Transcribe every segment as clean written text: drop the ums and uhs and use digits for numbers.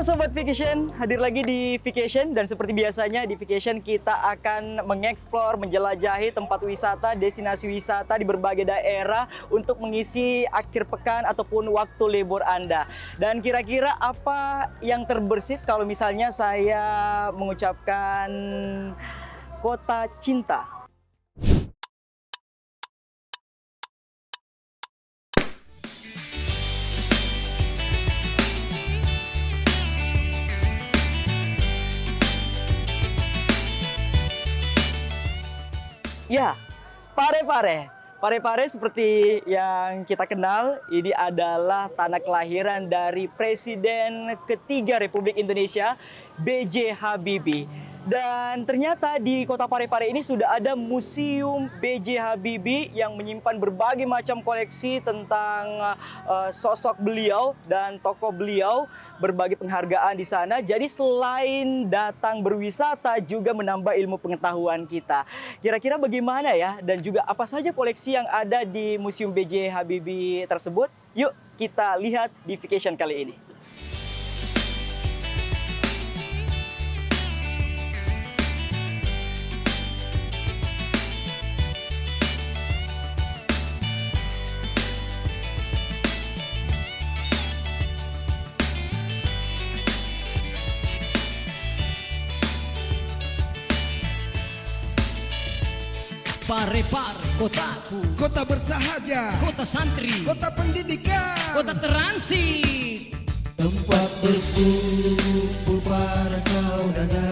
Halo Sobat Vacation, hadir lagi di Vacation dan seperti biasanya di Vacation kita akan mengeksplor, menjelajahi tempat wisata, destinasi wisata di berbagai daerah untuk mengisi akhir pekan ataupun waktu libur Anda. Dan kira-kira apa yang terbersit kalau misalnya saya mengucapkan kota cinta? Ya, Parepare. Parepare seperti yang kita kenal, ini adalah tanah kelahiran dari Presiden ketiga Republik Indonesia, B.J. Habibie. Dan ternyata di kota Parepare ini sudah ada Museum B.J. Habibie yang menyimpan berbagai macam koleksi tentang sosok beliau dan tokoh beliau, berbagai penghargaan di sana. Jadi selain datang berwisata juga menambah ilmu pengetahuan kita. Kira-kira bagaimana ya? Dan juga apa saja koleksi yang ada di Museum B.J. Habibie tersebut? Yuk kita lihat di Vacation kali ini. Parepare, kotaku, Kota bersahaja, kota santri, kota pendidikan, kota transit, tempat berkumpul para saudara.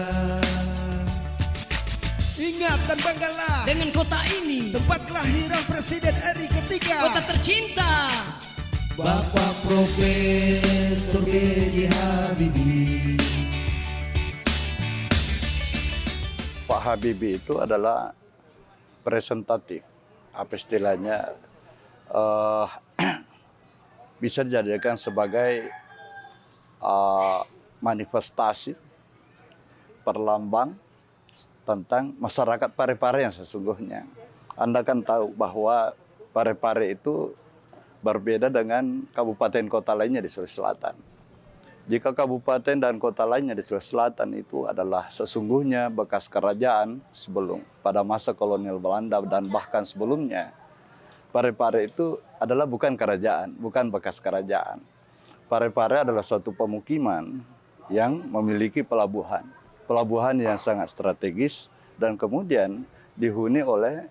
Ingat dan banggalah dengan kota ini, tempat kelahiran Presiden RI ketiga, kota tercinta. Bapak Profesor B.J. Habibie. Pak Habibie itu adalah presentatif, apa istilahnya, bisa dijadikan sebagai manifestasi perlambang tentang masyarakat Parepare yang sesungguhnya. Anda kan tahu bahwa Parepare itu berbeda dengan kabupaten kota lainnya di Sulawesi Selatan. Jika kabupaten dan kota lainnya di Sulawesi Selatan itu adalah sesungguhnya bekas kerajaan sebelum pada masa kolonial Belanda dan bahkan sebelumnya, Parepare itu adalah bukan kerajaan, bukan bekas kerajaan. Parepare adalah suatu pemukiman yang memiliki pelabuhan. Pelabuhan yang sangat strategis dan kemudian dihuni oleh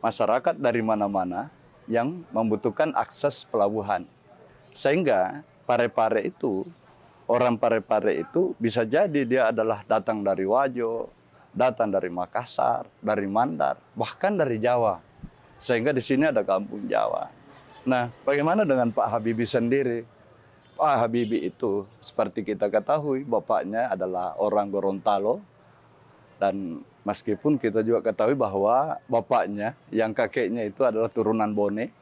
masyarakat dari mana-mana yang membutuhkan akses pelabuhan. Sehingga Parepare itu, orang Parepare itu bisa jadi dia adalah datang dari Wajo, datang dari Makassar, dari Mandar, bahkan dari Jawa. Sehingga di sini ada kampung Jawa. Nah, bagaimana dengan Pak Habibie sendiri? Pak Habibie itu seperti kita ketahui, bapaknya adalah orang Gorontalo. Dan meskipun kita juga ketahui bahwa bapaknya, yang kakeknya itu adalah turunan Bone,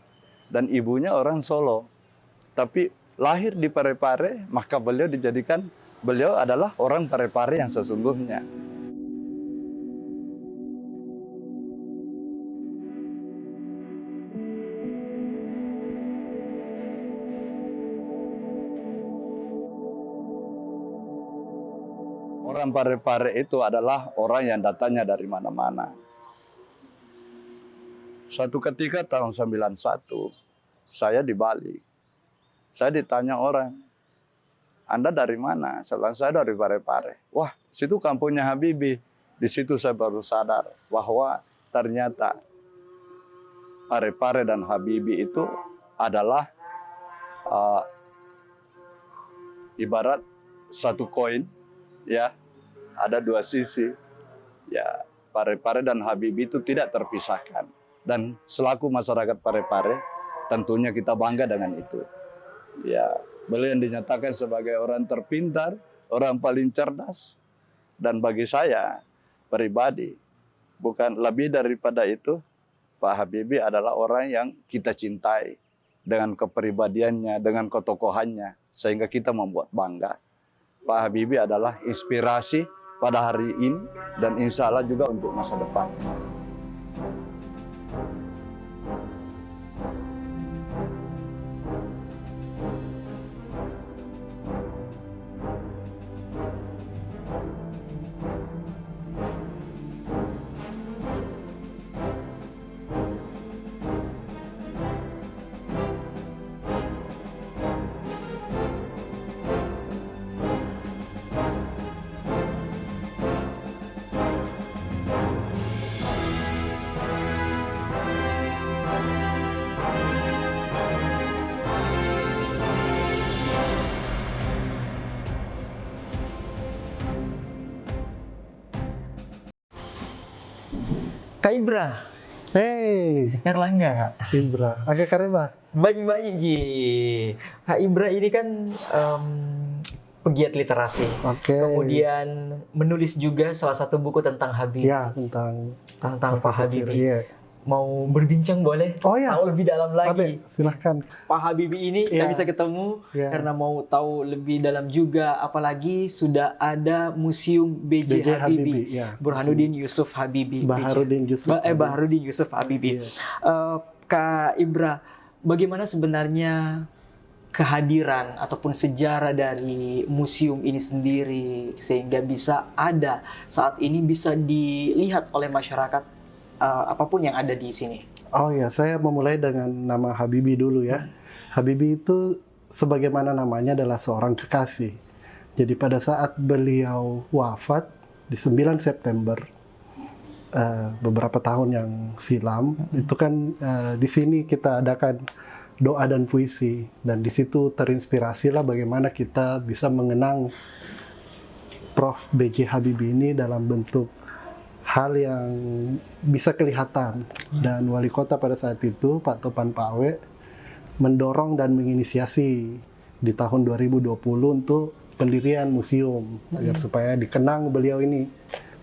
dan ibunya orang Solo. Tapi lahir di Parepare, maka beliau adalah orang Parepare yang sesungguhnya. Orang Parepare itu adalah orang yang datangnya dari mana-mana. Suatu ketika tahun 91, saya di Bali. Saya ditanya orang, Anda dari mana? Saya dari Parepare. Wah, situ kampungnya Habibie. Di situ saya baru sadar bahwa ternyata Parepare dan Habibie itu adalah ibarat satu koin, ya, ada dua sisi. Ya, Parepare dan Habibie itu tidak terpisahkan. Dan selaku masyarakat Parepare, tentunya kita bangga dengan itu. Ya, beliau yang dinyatakan sebagai orang terpintar, orang paling cerdas. Dan bagi saya pribadi, bukan lebih daripada itu, Pak Habibie adalah orang yang kita cintai dengan kepribadiannya, dengan ketokohannya, sehingga kita membuat bangga. Pak Habibie adalah inspirasi pada hari ini dan insya Allah juga untuk masa depan. Kak Ibra, Hey, Erlangga, Kak. Ibra. Agak keren bah. Banyak-banyak Ji. Kak Ibra ini kan pegiat literasi. Oke. Kemudian menulis juga salah satu buku tentang Habibie. Ya, tentang Pak Habibie. Iya. Mau berbincang boleh? Oh ya. Tahu lebih dalam lagi. Silahkan. Pak Habibie ini kita Iya. bisa ketemu Iya. karena mau tahu lebih dalam juga, apalagi sudah ada Museum B.J. B.J. Habibie, Habibie, ya. Burhanuddin Yusuf Habibie, Baharudin Yusuf Habibie. Baharudin Yusuf Habibie. Kak Ibra, bagaimana sebenarnya kehadiran ataupun sejarah dari museum ini sendiri sehingga bisa ada saat ini, bisa dilihat oleh masyarakat apapun yang ada di sini? Oh ya, saya memulai dengan nama Habibie dulu ya. Habibie itu sebagaimana namanya adalah seorang kekasih. Jadi pada saat beliau wafat di 9 September beberapa tahun yang silam, itu kan di sini kita adakan doa dan puisi, dan di situ terinspirasilah bagaimana kita bisa mengenang Prof. B.J. Habibie ini dalam bentuk hal yang bisa kelihatan. Dan wali kota pada saat itu, Pak Topan Pawe, mendorong dan menginisiasi di tahun 2020 untuk pendirian museum, agar supaya dikenang beliau ini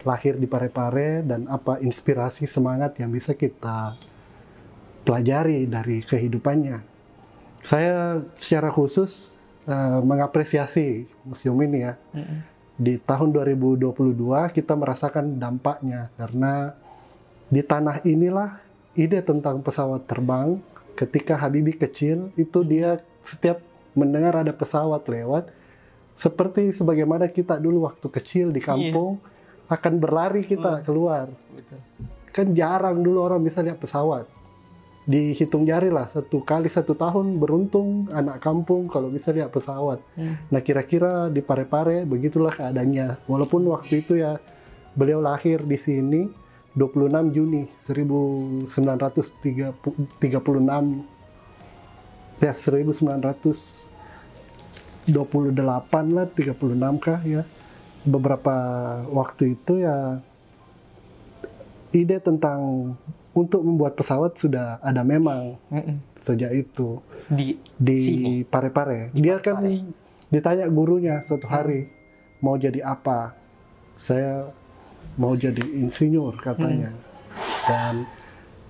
lahir di Parepare dan apa inspirasi semangat yang bisa kita pelajari dari kehidupannya. Saya secara khusus mengapresiasi museum ini ya. Di tahun 2022 kita merasakan dampaknya, karena di tanah inilah ide tentang pesawat terbang. Ketika Habibie kecil itu dia setiap mendengar ada pesawat lewat, seperti sebagaimana kita dulu waktu kecil di kampung akan berlari kita keluar. Kan jarang dulu orang bisa lihat pesawat. Dihitung jari lah, 1 kali 1 tahun beruntung anak kampung kalau bisa lihat pesawat. Nah kira-kira di Parepare begitulah keadaannya. Walaupun waktu itu ya beliau lahir di sini 26 Juni 1936 ya, 1928 lah, 36 kah ya. Beberapa waktu itu ya ide tentang untuk membuat pesawat sudah ada memang sejak itu di sini? Parepare. Di Dia Parepare. kan ditanya gurunya suatu hari mau jadi apa. Saya mau jadi insinyur katanya. Dan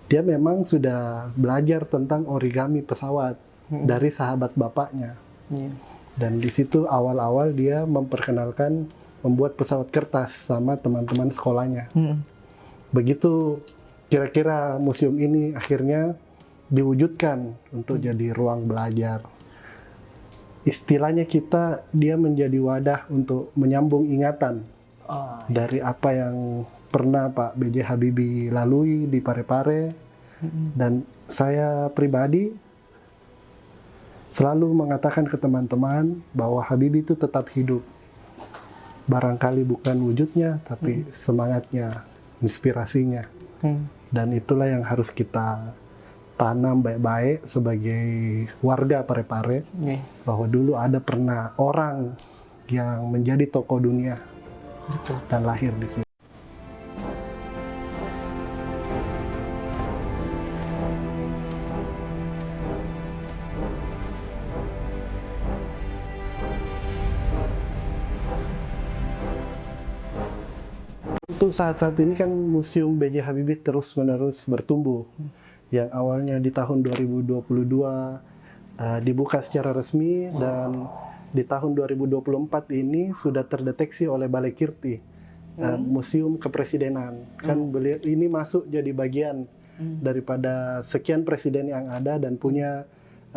dia memang sudah belajar tentang origami pesawat dari sahabat bapaknya. Dan di situ awal-awal dia memperkenalkan membuat pesawat kertas sama teman-teman sekolahnya. Begitu kira-kira museum ini akhirnya diwujudkan untuk jadi ruang belajar. Istilahnya dia menjadi wadah untuk menyambung ingatan dari apa yang pernah Pak B.J. Habibie lalui di Parepare. Dan saya pribadi selalu mengatakan ke teman-teman bahwa Habibie itu tetap hidup. Barangkali bukan wujudnya, tapi semangatnya, inspirasinya. Dan itulah yang harus kita tanam baik-baik sebagai warga Parepare, bahwa dulu ada pernah orang yang menjadi tokoh dunia dan lahir di sini. Untuk saat-saat ini kan Museum B.J. Habibie terus-menerus bertumbuh. Yang awalnya di tahun 2022 dibuka secara resmi, dan di tahun 2024 ini sudah terdeteksi oleh Balai Kirti, Museum Kepresidenan. Kan beliau ini masuk jadi bagian daripada sekian presiden yang ada dan punya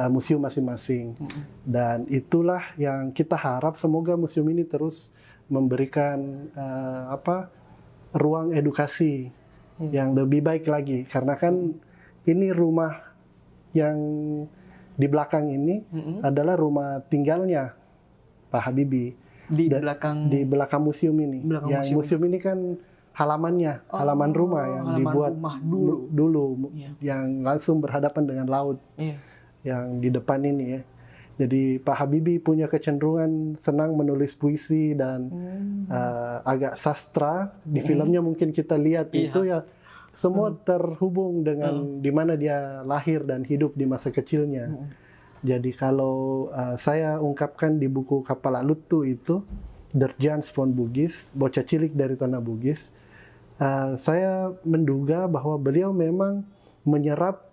museum masing-masing. Dan itulah yang kita harap, semoga museum ini terus memberikan ruang edukasi yang lebih baik lagi, karena kan ini rumah yang di belakang ini adalah rumah tinggalnya Pak Habibie Di belakang museum ini. Museum ini kan halamannya, halaman rumah yang dibuat rumah dulu Iya. yang langsung berhadapan dengan laut. Iya. Yang di depan ini ya. Jadi Pak Habibie punya kecenderungan senang menulis puisi dan agak sastra. Di filmnya mungkin kita lihat itu ya semua terhubung dengan di mana dia lahir dan hidup di masa kecilnya. Jadi kalau saya ungkapkan di buku Kapal Lutu itu, Der Jans von Bugis, bocah cilik dari tanah Bugis, saya menduga bahwa beliau memang menyerap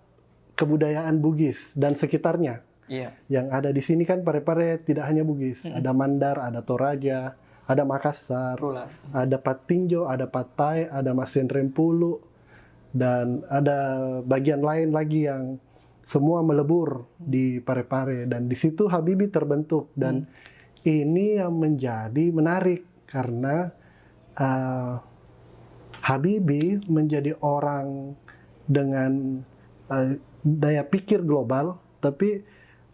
kebudayaan Bugis dan sekitarnya. Iya. Yang ada di sini kan Parepare tidak hanya Bugis, ada Mandar, ada Toraja, ada Makassar, Rula. ada Patinjo, ada Patai, ada Masen Rempulu, dan ada bagian lain lagi yang semua melebur di Parepare, dan di situ Habibie terbentuk. Dan ini yang menjadi menarik karena Habibie menjadi orang dengan daya pikir global, tapi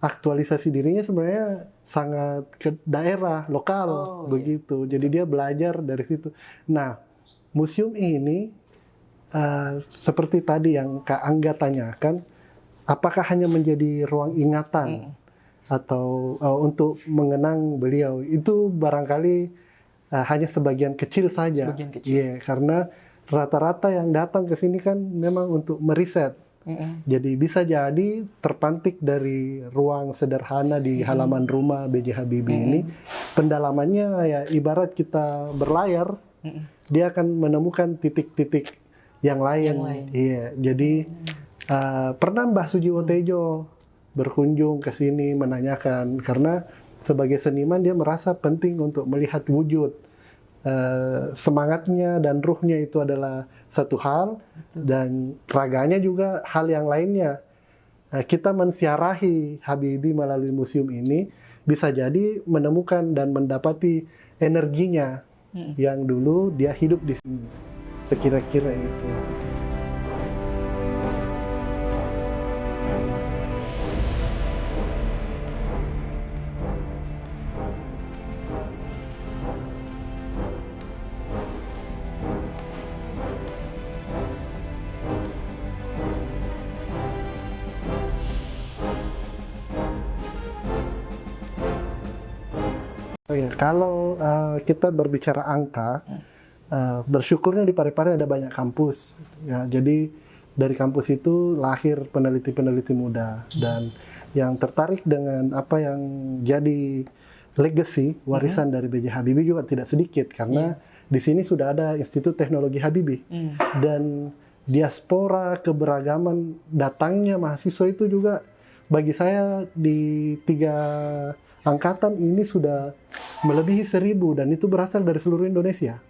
aktualisasi dirinya sebenarnya sangat ke daerah, lokal, begitu. Jadi dia belajar dari situ. Nah, museum ini seperti tadi yang Kak Angga tanyakan, apakah hanya menjadi ruang ingatan atau untuk mengenang beliau? Itu barangkali hanya sebagian kecil saja. Sebagian kecil. Iya, karena rata-rata yang datang ke sini kan memang untuk meriset. Jadi bisa jadi terpantik dari ruang sederhana di halaman rumah B.J. Habibie ini, pendalamannya ya ibarat kita berlayar, dia akan menemukan titik-titik yang lain. Iya, jadi pernah Mbah Sujiwo Tejo berkunjung ke sini menanyakan, karena sebagai seniman dia merasa penting untuk melihat wujud. Semangatnya dan ruhnya itu adalah satu hal, dan raganya juga hal yang lainnya. Kita mensiarahi Habibie melalui museum ini, bisa jadi menemukan dan mendapati energinya yang dulu dia hidup di sini. Sekira-kira itu. Oh ya, kalau kita berbicara angka, bersyukurnya di Parepare ada banyak kampus. Ya, jadi dari kampus itu lahir peneliti-peneliti muda, dan yang tertarik dengan apa yang jadi legacy warisan dari B.J. Habibie juga tidak sedikit, karena di sini sudah ada Institut Teknologi Habibie, dan diaspora keberagaman datangnya mahasiswa itu juga bagi saya di 3 angkatan ini sudah melebihi 1.000, dan itu berasal dari seluruh Indonesia.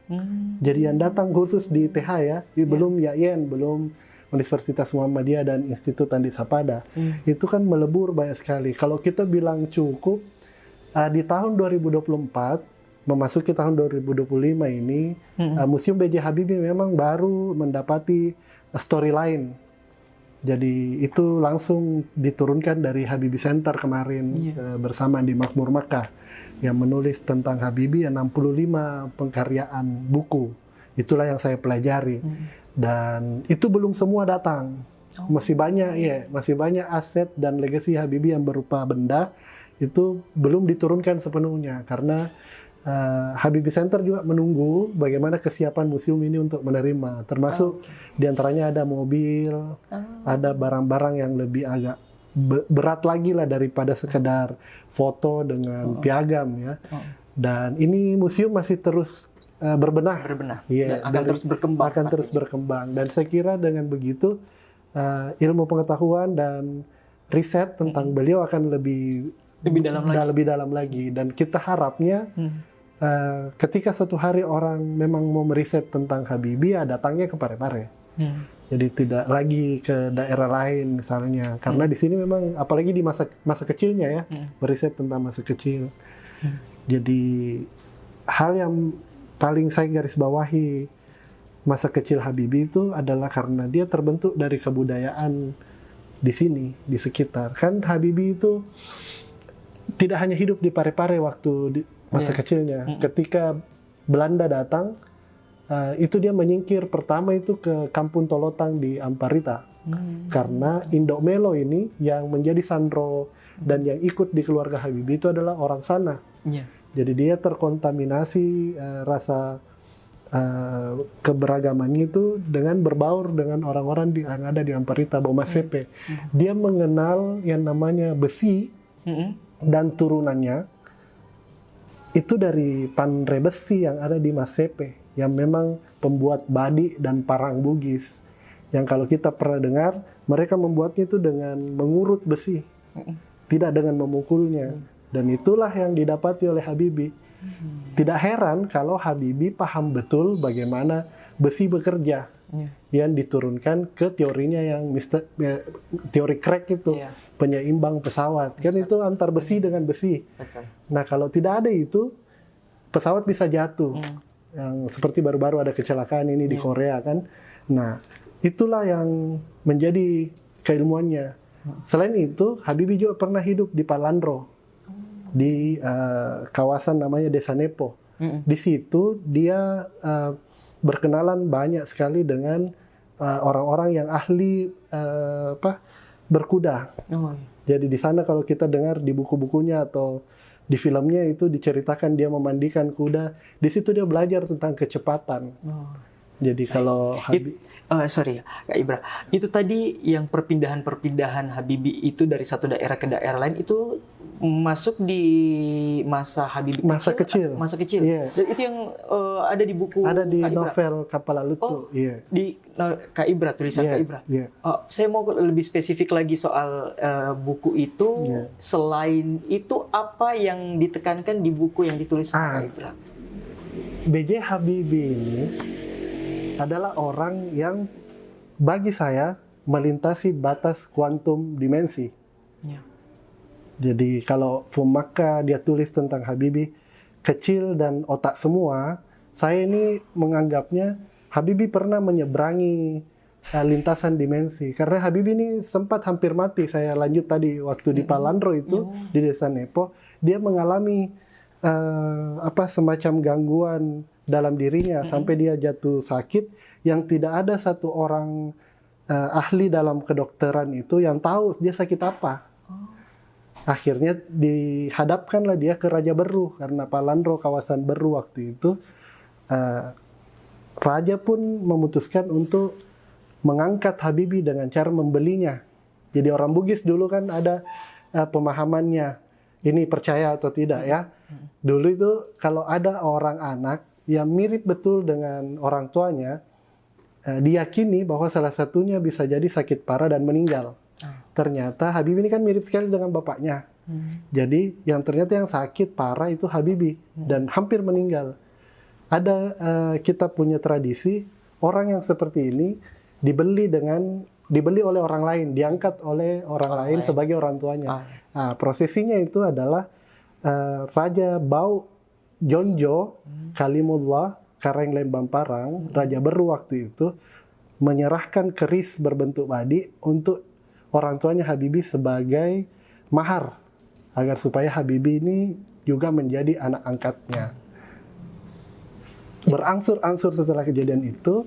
Jadi yang datang khusus di TH ya, belum YAIN, belum Universitas Muhammadiyah dan Institut Andi Sapada, itu kan melebur banyak sekali. Kalau kita bilang cukup, di tahun 2024, memasuki tahun 2025 ini, Museum B.J. Habibie memang baru mendapati storyline. Jadi itu langsung diturunkan dari Habibie Center kemarin bersama di Makmur Makkah, yang menulis tentang Habibie 65 pengkaryaan buku. Itulah yang saya pelajari. Dan itu belum semua datang. Masih banyak masih banyak aset dan legasi Habibie yang berupa benda itu belum diturunkan sepenuhnya, karena Habibie Center juga menunggu bagaimana kesiapan museum ini untuk menerima, termasuk diantaranya ada mobil, ada barang-barang yang lebih agak berat lagi lah daripada sekedar foto dengan piagam ya. Dan ini museum masih terus berbenah. Dan akan terus berkembang. Akan terus berkembang. Dan saya kira dengan begitu ilmu pengetahuan dan riset tentang beliau akan lebih dalam lagi. Dan kita harapnya ketika suatu hari orang memang mau meriset tentang Habibie, ya datangnya ke Parepare. Jadi tidak lagi ke daerah lain misalnya, karena di sini memang apalagi di masa kecilnya ya, meriset tentang masa kecil. Jadi hal yang paling saya garis bawahi masa kecil Habibie itu adalah karena dia terbentuk dari kebudayaan di sini, di sekitar. Kan Habibie itu tidak hanya hidup di Parepare waktu di masa kecilnya. Ketika Belanda datang, itu dia menyingkir pertama itu ke Kampung Tolotang di Amparita. Karena Indok Melo ini yang menjadi sandro dan yang ikut di keluarga Habibie itu adalah orang sana. Jadi dia terkontaminasi rasa keberagamannya itu dengan berbaur dengan orang-orang yang ada di Amparita Boma Sepe. Dia mengenal yang namanya besi dan turunannya itu dari Panre Besi yang ada di Masepe, yang memang pembuat badi dan parang Bugis. Yang kalau kita pernah dengar, mereka membuatnya itu dengan mengurut besi, tidak dengan memukulnya. Dan itulah yang didapati oleh Habibie. Tidak heran kalau Habibie paham betul bagaimana besi bekerja, yang diturunkan ke teorinya yang teori Craig itu, penyeimbang pesawat. Kan itu antar besi dengan besi. Nah, kalau tidak ada itu, pesawat bisa jatuh. Yang seperti baru-baru ada kecelakaan ini di Korea kan. Nah, itulah yang menjadi keilmuannya. Selain itu, Habibie juga pernah hidup di Palandro, di kawasan namanya Desa Nepo. Di situ dia berkenalan banyak sekali dengan orang-orang yang ahli berkuda. Jadi di sana kalau kita dengar di buku-bukunya atau di filmnya itu diceritakan dia memandikan kuda. Di situ dia belajar tentang kecepatan. Jadi kalau sorry ya, Kak Ibra, itu tadi yang perpindahan-perpindahan Habibie itu dari satu daerah ke daerah lain itu masuk di masa Habibie kecil. Masa kecil. Yeah. Dan itu yang ada di buku. Ada di Kak Ibra. novel Kapal Laut tuh. Di Kak Ibra, tulisan Kak Ibra. Yeah. Saya mau lebih spesifik lagi soal buku itu. Selain itu apa yang ditekankan di buku yang ditulis Kak Ibra? B.J. Habibie ini adalah orang yang bagi saya melintasi batas kuantum dimensi. Jadi kalau Fumaka dia tulis tentang Habibie kecil dan otak semua, saya ini menganggapnya Habibie pernah menyeberangi lintasan dimensi. Karena Habibie ini sempat hampir mati. Saya lanjut tadi waktu di Palandro itu di Desa Nepo, dia mengalami semacam gangguan dalam dirinya sampai dia jatuh sakit yang tidak ada satu orang ahli dalam kedokteran itu yang tahu dia sakit apa. Akhirnya dihadapkanlah dia ke Raja Beru karena Palandro kawasan Beru waktu itu. Raja pun memutuskan untuk mengangkat Habibie dengan cara membelinya. Jadi orang Bugis dulu kan ada pemahamannya. Ini percaya atau tidak ya. Dulu itu kalau ada orang anak yang mirip betul dengan orang tuanya, diyakini bahwa salah satunya bisa jadi sakit parah dan meninggal. Ternyata Habibie ini kan mirip sekali dengan bapaknya. Jadi yang ternyata yang sakit parah itu Habibie dan hampir meninggal. Ada kita punya tradisi orang yang seperti ini dibeli oleh orang lain, diangkat oleh orang lain sebagai orang tuanya. Nah, prosesinya itu adalah Raja Bau Jonjo Kalimullah Kareng Lembang Parang, Raja Beru waktu itu menyerahkan keris berbentuk badi untuk orang tuanya Habibie sebagai mahar agar supaya Habibie ini juga menjadi anak angkatnya. Berangsur-angsur setelah kejadian itu,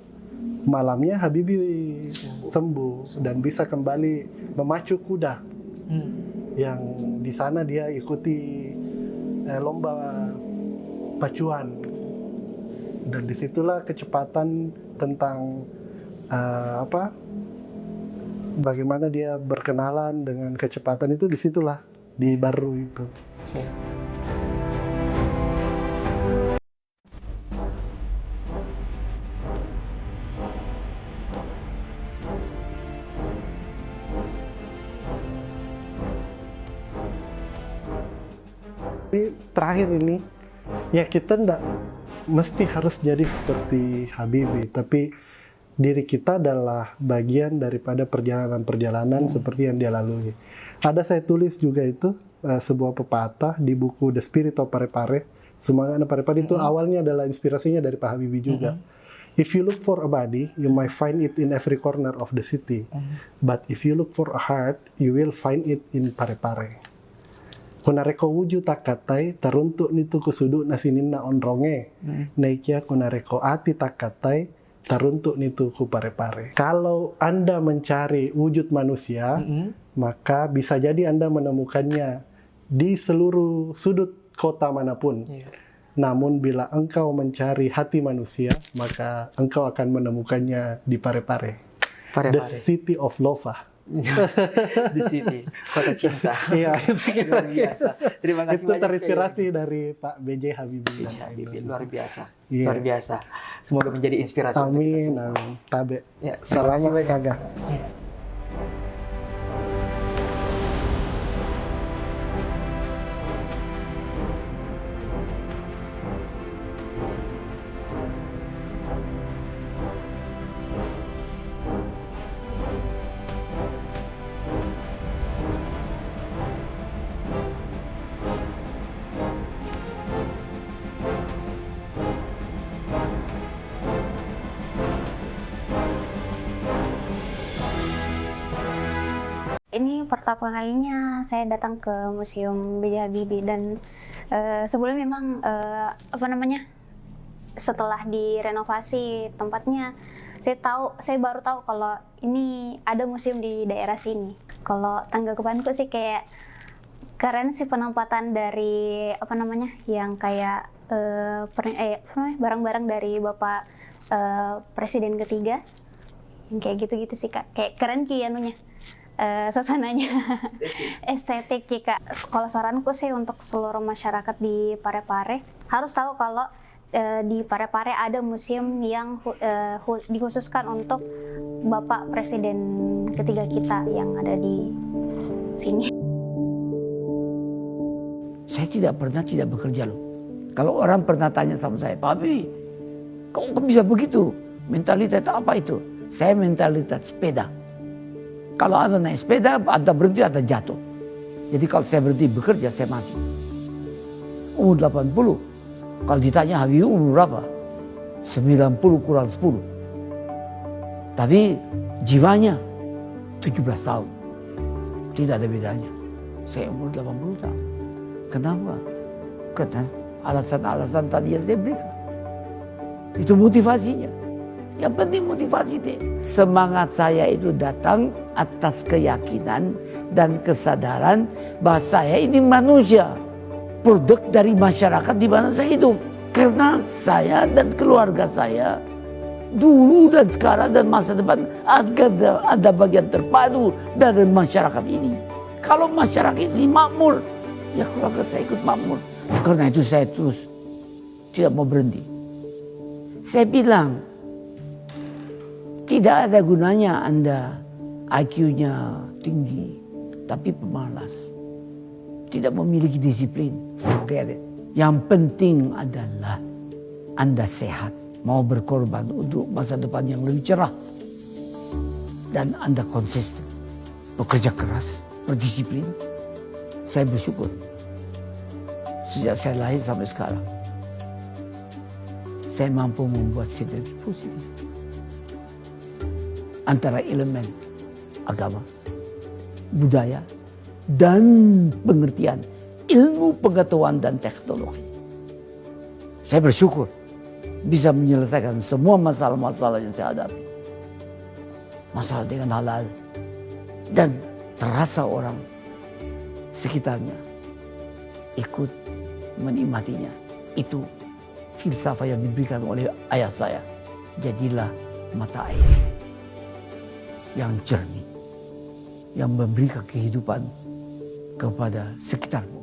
malamnya Habibie sembuh dan bisa kembali memacu kuda. Yang di sana dia ikuti lomba pacuan. Dan disitulah kecepatan tentang bagaimana dia berkenalan dengan kecepatan itu disitulah di Baru itu. Tapi terakhir ini ya kita nggak mesti harus jadi seperti Habibie, tapi diri kita adalah bagian daripada perjalanan-perjalanan seperti yang dia lalui. Ada saya tulis juga itu sebuah pepatah di buku The Spirit of Parepare. Semangat Parepare itu awalnya adalah inspirasinya dari Pak Habibie juga. If you look for a body, you might find it in every corner of the city. But if you look for a heart, you will find it in Parepare. Kunareko wujud takatai teruntuk nitu kusudu nasinina onronge. Naikia kunareko ati takatai teruntuk nitu ku Parepare. Kalau Anda mencari wujud manusia, maka bisa jadi Anda menemukannya di seluruh sudut kota manapun. Namun bila engkau mencari hati manusia, maka engkau akan menemukannya di Parepare. The City of Lova. Di sini kota cinta. Iya, Luar biasa. Terima kasih itu banyak terinspirasi dari Pak B.J. Habibie. sekali. Luar biasa. Iya. Luar biasa. Semoga menjadi inspirasi untuk kita Amin, semua. amin. Tabe. Ya, Salahnya kagak. Ini pertama kalinya saya datang ke Museum B.J. Habibie dan sebelumnya memang setelah direnovasi tempatnya, saya baru tahu kalau ini ada museum di daerah sini. Kalau tanggapanku sih kayak keren sih penempatan dari yang kayak barang-barang dari Bapak Presiden ketiga, yang kayak gitu-gitu sih Kak. Kayak keren anunya. Suasananya estetik ya Kak. Kalau saranku sih untuk seluruh masyarakat di Parepare harus tahu kalau di Parepare ada museum yang dikhususkan untuk Bapak Presiden ketiga kita yang ada di sini. Saya tidak pernah tidak bekerja loh. Kalau orang pernah tanya sama saya, Pak Habibie, kok bisa begitu? Mentalitas apa itu? Saya mentalitas sepeda. Kalau Anda naik sepeda, Anda berhenti, Anda jatuh. Jadi kalau saya berhenti bekerja, saya mati. Umur 80. Kalau ditanya Habibie umur berapa? 90 kurang 10. Tapi jiwanya 17 tahun. Tidak ada bedanya. Saya umur 80 tahun. Kenapa? Karena alasan-alasan tadi yang saya berikan. Itu motivasinya. Yang penting motivasi deh. Semangat saya itu datang atas keyakinan dan kesadaran bahwa saya ini manusia, produk dari masyarakat di mana saya hidup. Karena saya dan keluarga saya dulu dan sekarang dan masa depan ada bagian terpadu dari masyarakat ini. Kalau masyarakat ini makmur, ya keluarga saya ikut makmur. Karena itu saya terus tidak mau berhenti. Saya bilang, tidak ada gunanya Anda IQ-nya tinggi, tapi pemalas. Tidak memiliki disiplin. Forget it. Yang penting adalah Anda sehat. Mau berkorban untuk masa depan yang lebih cerah. Dan Anda konsisten. Bekerja keras, berdisiplin. Saya bersyukur. Sejak saya lahir sampai sekarang. Saya mampu membuat sinergi positif antara elemen agama, budaya, dan pengertian ilmu pengetahuan dan teknologi. Saya bersyukur bisa menyelesaikan semua masalah-masalah yang saya hadapi. Masalah dengan halal. Dan terasa orang sekitarnya ikut menikmatinya. Itu filsafat yang diberikan oleh ayah saya. Jadilah mata air yang jernih, yang memberikan kehidupan kepada sekitarmu.